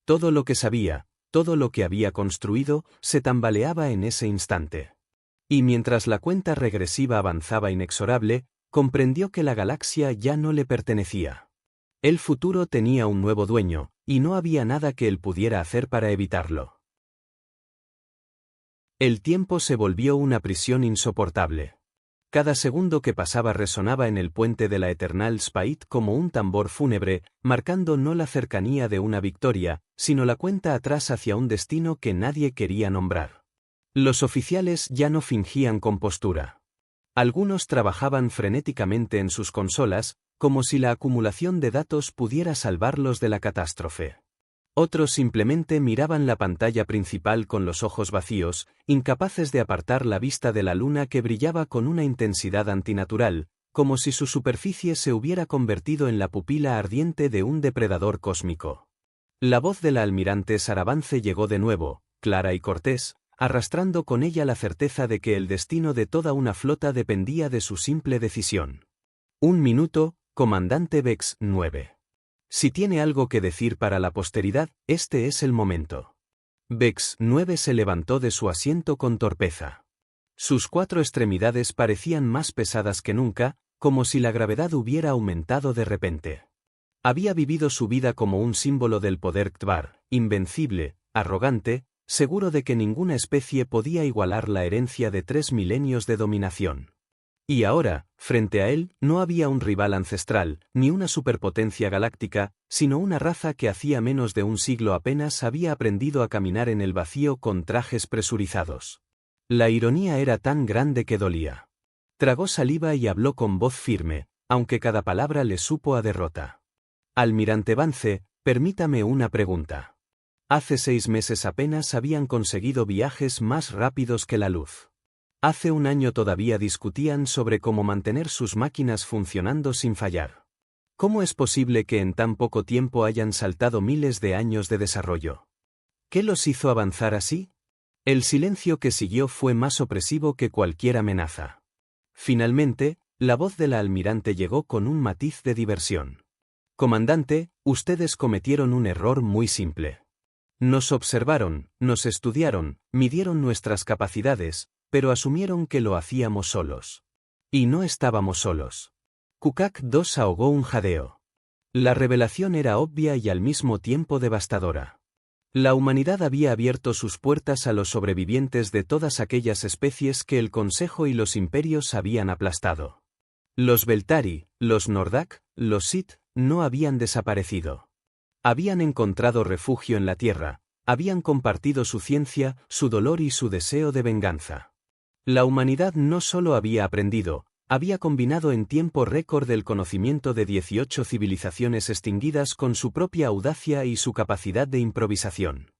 Todo lo que sabía, todo lo que había construido, se tambaleaba en ese instante. Y mientras la cuenta regresiva avanzaba inexorable, comprendió que la galaxia ya no le pertenecía. El futuro tenía un nuevo dueño, y no había nada que él pudiera hacer para evitarlo. El tiempo se volvió una prisión insoportable. Cada segundo que pasaba resonaba en el puente de la Eternal Spite como un tambor fúnebre, marcando no la cercanía de una victoria, sino la cuenta atrás hacia un destino que nadie quería nombrar. Los oficiales ya no fingían compostura. Algunos trabajaban frenéticamente en sus consolas, como si la acumulación de datos pudiera salvarlos de la catástrofe. Otros simplemente miraban la pantalla principal con los ojos vacíos, incapaces de apartar la vista de la luna que brillaba con una intensidad antinatural, como si su superficie se hubiera convertido en la pupila ardiente de un depredador cósmico. La voz de la almirante Saravance llegó de nuevo, clara y cortés, arrastrando con ella la certeza de que el destino de toda una flota dependía de su simple decisión. 1 minuto, comandante Vex 9. Si tiene algo que decir para la posteridad, este es el momento. Vex 9 se levantó de su asiento con torpeza. Sus 4 extremidades parecían más pesadas que nunca, como si la gravedad hubiera aumentado de repente. Había vivido su vida como un símbolo del poder Ktvar, invencible, arrogante, seguro de que ninguna especie podía igualar la herencia de 3 milenios de dominación. Y ahora, frente a él, no había un rival ancestral, ni una superpotencia galáctica, sino una raza que hacía menos de un siglo apenas había aprendido a caminar en el vacío con trajes presurizados. La ironía era tan grande que dolía. Tragó saliva y habló con voz firme, aunque cada palabra le supo a derrota. Almirante Vance, Permítame una pregunta. Hace 6 meses apenas habían conseguido viajes más rápidos que la luz. Hace un año todavía discutían sobre cómo mantener sus máquinas funcionando sin fallar. ¿Cómo es posible que en tan poco tiempo hayan saltado miles de años de desarrollo? ¿Qué los hizo avanzar así? El silencio que siguió fue más opresivo que cualquier amenaza. Finalmente, la voz de la almirante llegó con un matiz de diversión. Comandante, ustedes cometieron un error muy simple. Nos observaron, nos estudiaron, midieron nuestras capacidades, pero asumieron que lo hacíamos solos. Y no estábamos solos. Kukak 2 ahogó un jadeo. La revelación era obvia y al mismo tiempo devastadora. La humanidad había abierto sus puertas a los sobrevivientes de todas aquellas especies que el Consejo y los imperios habían aplastado. Los Beltari, los Nordak, los Sith, no habían desaparecido. Habían encontrado refugio en la Tierra, habían compartido su ciencia, su dolor y su deseo de venganza. La humanidad no solo había aprendido, había combinado en tiempo récord el conocimiento de 18 civilizaciones extinguidas con su propia audacia y su capacidad de improvisación.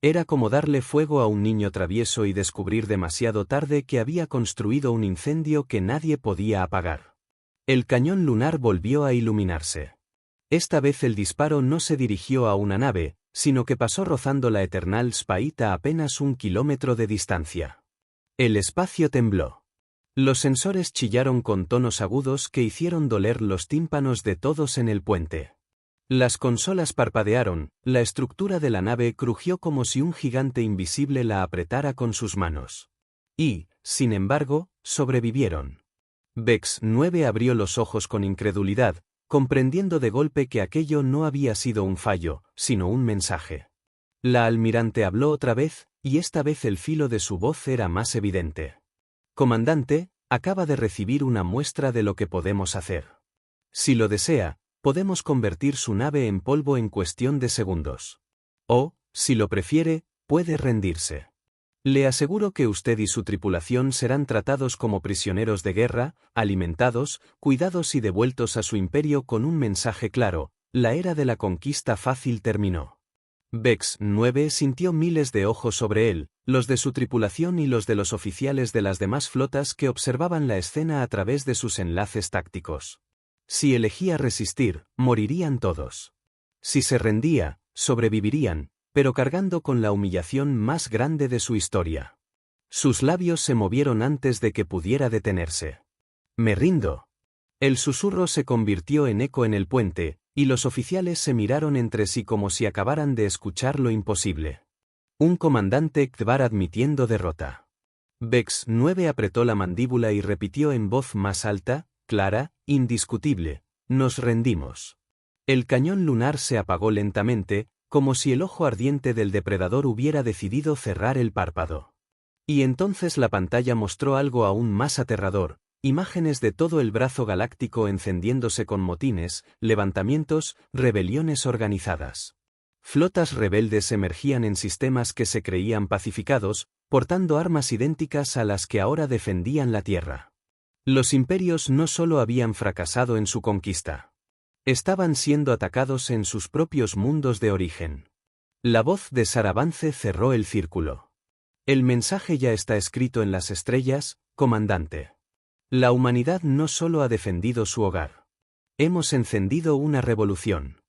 Era como darle fuego a un niño travieso y descubrir demasiado tarde que había construido un incendio que nadie podía apagar. El cañón lunar volvió a iluminarse. Esta vez el disparo no se dirigió a una nave, sino que pasó rozando la Eternal Spite a apenas 1 kilómetro de distancia. El espacio tembló. Los sensores chillaron con tonos agudos que hicieron doler los tímpanos de todos en el puente. Las consolas parpadearon, la estructura de la nave crujió como si un gigante invisible la apretara con sus manos. Y, sin embargo, sobrevivieron. Vex 9 abrió los ojos con incredulidad, comprendiendo de golpe que aquello no había sido un fallo, sino un mensaje. La almirante habló otra vez, y esta vez el filo de su voz era más evidente. Comandante, acaba de recibir una muestra de lo que podemos hacer. Si lo desea, podemos convertir su nave en polvo en cuestión de segundos. O, si lo prefiere, puede rendirse. Le aseguro que usted y su tripulación serán tratados como prisioneros de guerra, alimentados, cuidados y devueltos a su imperio con un mensaje claro: la era de la conquista fácil terminó. Vex 9 sintió miles de ojos sobre él, los de su tripulación y los de los oficiales de las demás flotas que observaban la escena a través de sus enlaces tácticos. Si elegía resistir, morirían todos. Si se rendía, sobrevivirían, pero cargando con la humillación más grande de su historia. Sus labios se movieron antes de que pudiera detenerse. «Me rindo». El susurro se convirtió en eco en el puente, y los oficiales se miraron entre sí como si acabaran de escuchar lo imposible. Un comandante Kvar admitiendo derrota. Vex 9 apretó la mandíbula y repitió en voz más alta, clara, indiscutible: «Nos rendimos». El cañón lunar se apagó lentamente, como si el ojo ardiente del depredador hubiera decidido cerrar el párpado. Y entonces la pantalla mostró algo aún más aterrador: imágenes de todo el brazo galáctico encendiéndose con motines, levantamientos, rebeliones organizadas. Flotas rebeldes emergían en sistemas que se creían pacificados, portando armas idénticas a las que ahora defendían la Tierra. Los imperios no solo habían fracasado en su conquista. Estaban siendo atacados en sus propios mundos de origen. La voz de Sarabance cerró el círculo. El mensaje ya está escrito en las estrellas, comandante. La humanidad no solo ha defendido su hogar. Hemos encendido una revolución.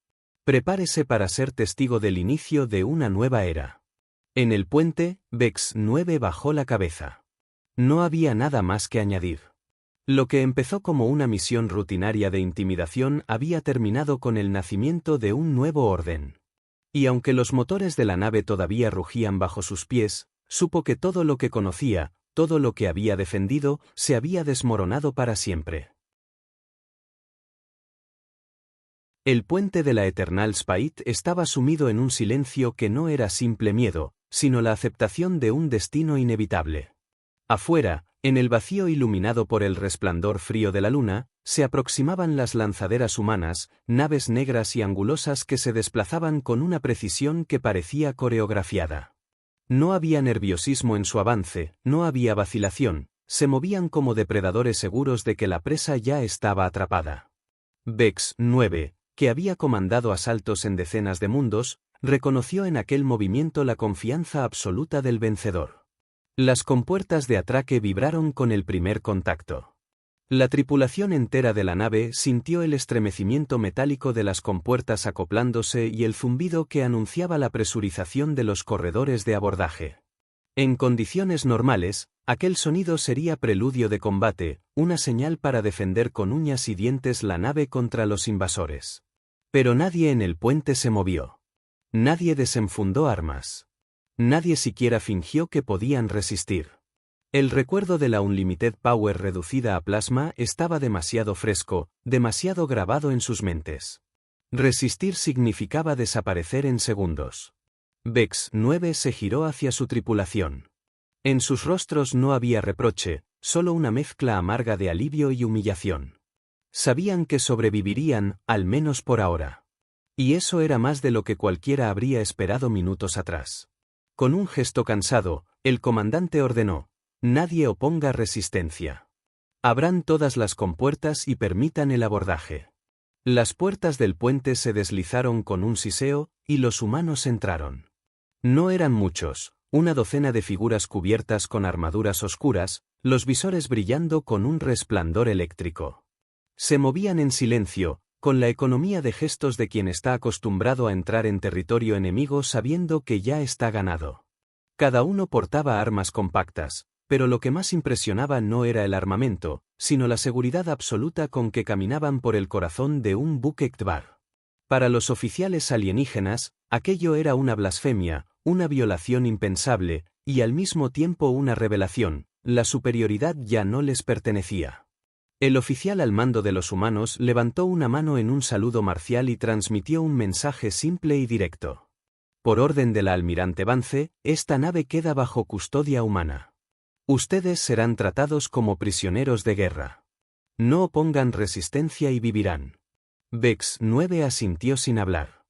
Prepárese para ser testigo del inicio de una nueva era. En el puente, Vex 9 bajó la cabeza. No había nada más que añadir. Lo que empezó como una misión rutinaria de intimidación había terminado con el nacimiento de un nuevo orden. Y aunque los motores de la nave todavía rugían bajo sus pies, supo que todo lo que conocía, todo lo que había defendido, se había desmoronado para siempre. El puente de la Eternal Spite estaba sumido en un silencio que no era simple miedo, sino la aceptación de un destino inevitable. Afuera, en el vacío iluminado por el resplandor frío de la luna, se aproximaban las lanzaderas humanas, naves negras y angulosas que se desplazaban con una precisión que parecía coreografiada. No había nerviosismo en su avance, no había vacilación, se movían como depredadores seguros de que la presa ya estaba atrapada. Vex 9, que había comandado asaltos en decenas de mundos, reconoció en aquel movimiento la confianza absoluta del vencedor. Las compuertas de atraque vibraron con el primer contacto. La tripulación entera de la nave sintió el estremecimiento metálico de las compuertas acoplándose y el zumbido que anunciaba la presurización de los corredores de abordaje. En condiciones normales, aquel sonido sería preludio de combate, una señal para defender con uñas y dientes la nave contra los invasores. Pero nadie en el puente se movió. Nadie desenfundó armas. Nadie siquiera fingió que podían resistir. El recuerdo de la Unlimited Power reducida a plasma estaba demasiado fresco, demasiado grabado en sus mentes. Resistir significaba desaparecer en segundos. Vex 9 se giró hacia su tripulación. En sus rostros no había reproche, solo una mezcla amarga de alivio y humillación. Sabían que sobrevivirían, al menos por ahora. Y eso era más de lo que cualquiera habría esperado minutos atrás. Con un gesto cansado, el comandante ordenó: nadie oponga resistencia. Abran todas las compuertas y permitan el abordaje. Las puertas del puente se deslizaron con un siseo, y los humanos entraron. No eran muchos, una docena de figuras cubiertas con armaduras oscuras, los visores brillando con un resplandor eléctrico. Se movían en silencio, con la economía de gestos de quien está acostumbrado a entrar en territorio enemigo sabiendo que ya está ganado. Cada uno portaba armas compactas, pero lo que más impresionaba no era el armamento, sino la seguridad absoluta con que caminaban por el corazón de un buque Ktvar. Para los oficiales alienígenas, aquello era una blasfemia, una violación impensable, y al mismo tiempo una revelación: la superioridad ya no les pertenecía. El oficial al mando de los humanos levantó una mano en un saludo marcial y transmitió un mensaje simple y directo. Por orden de la almirante Vance, esta nave queda bajo custodia humana. Ustedes serán tratados como prisioneros de guerra. No opongan resistencia y vivirán. Vex 9 asintió sin hablar.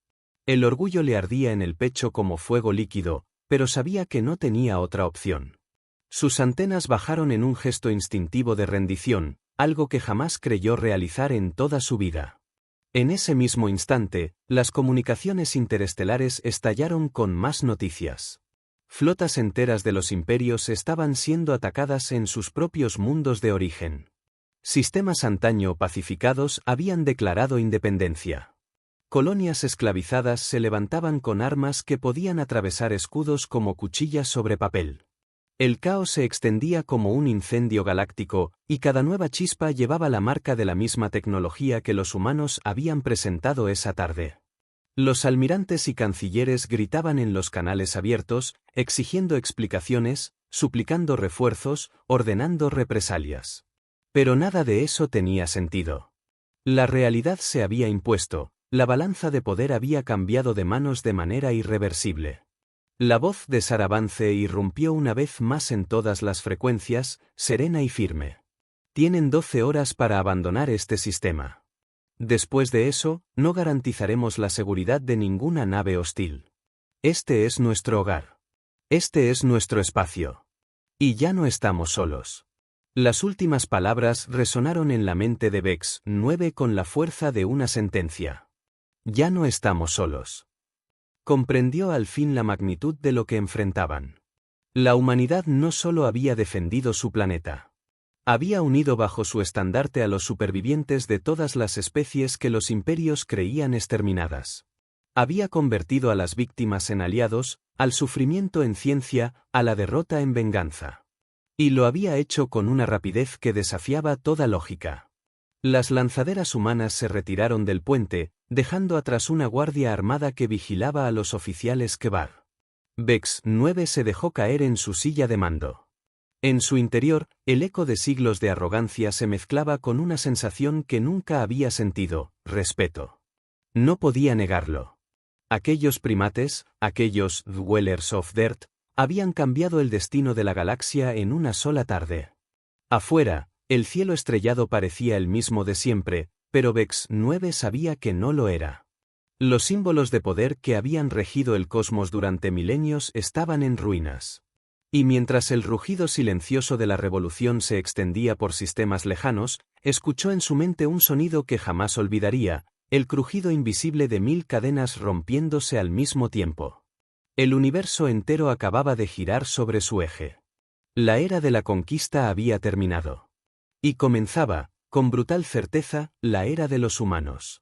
El orgullo le ardía en el pecho como fuego líquido, pero sabía que no tenía otra opción. Sus antenas bajaron en un gesto instintivo de rendición, algo que jamás creyó realizar en toda su vida. En ese mismo instante, las comunicaciones interestelares estallaron con más noticias. Flotas enteras de los imperios estaban siendo atacadas en sus propios mundos de origen. Sistemas antaño pacificados habían declarado independencia. Colonias esclavizadas se levantaban con armas que podían atravesar escudos como cuchillas sobre papel. El caos se extendía como un incendio galáctico, y cada nueva chispa llevaba la marca de la misma tecnología que los humanos habían presentado esa tarde. Los almirantes y cancilleres gritaban en los canales abiertos, exigiendo explicaciones, suplicando refuerzos, ordenando represalias. Pero nada de eso tenía sentido. La realidad se había impuesto, la balanza de poder había cambiado de manos de manera irreversible. La voz de Sarah Vance irrumpió una vez más en todas las frecuencias, serena y firme. Tienen 12 horas para abandonar este sistema. Después de eso, no garantizaremos la seguridad de ninguna nave hostil. Este es nuestro hogar. Este es nuestro espacio. Y ya no estamos solos. Las últimas palabras resonaron en la mente de Vex 9 con la fuerza de una sentencia. Ya no estamos solos. Comprendió al fin la magnitud de lo que enfrentaban. La humanidad no solo había defendido su planeta. Había unido bajo su estandarte a los supervivientes de todas las especies que los imperios creían exterminadas. Había convertido a las víctimas en aliados, al sufrimiento en ciencia, a la derrota en venganza. Y lo había hecho con una rapidez que desafiaba toda lógica. Las lanzaderas humanas se retiraron del puente, dejando atrás una guardia armada que vigilaba a los oficiales Ktvar. Vex 9 se dejó caer en su silla de mando. En su interior, el eco de siglos de arrogancia se mezclaba con una sensación que nunca había sentido: respeto. No podía negarlo. Aquellos primates, aquellos Dwellers of Dirt, habían cambiado el destino de la galaxia en una sola tarde. Afuera, el cielo estrellado parecía el mismo de siempre, pero Vex 9 sabía que no lo era. Los símbolos de poder que habían regido el cosmos durante milenios estaban en ruinas. Y mientras el rugido silencioso de la revolución se extendía por sistemas lejanos, escuchó en su mente un sonido que jamás olvidaría: El crujido invisible de 1000 cadenas rompiéndose al mismo tiempo. El universo entero acababa de girar sobre su eje. La era de la conquista había terminado. Y comenzaba, con brutal certeza, la era de los humanos.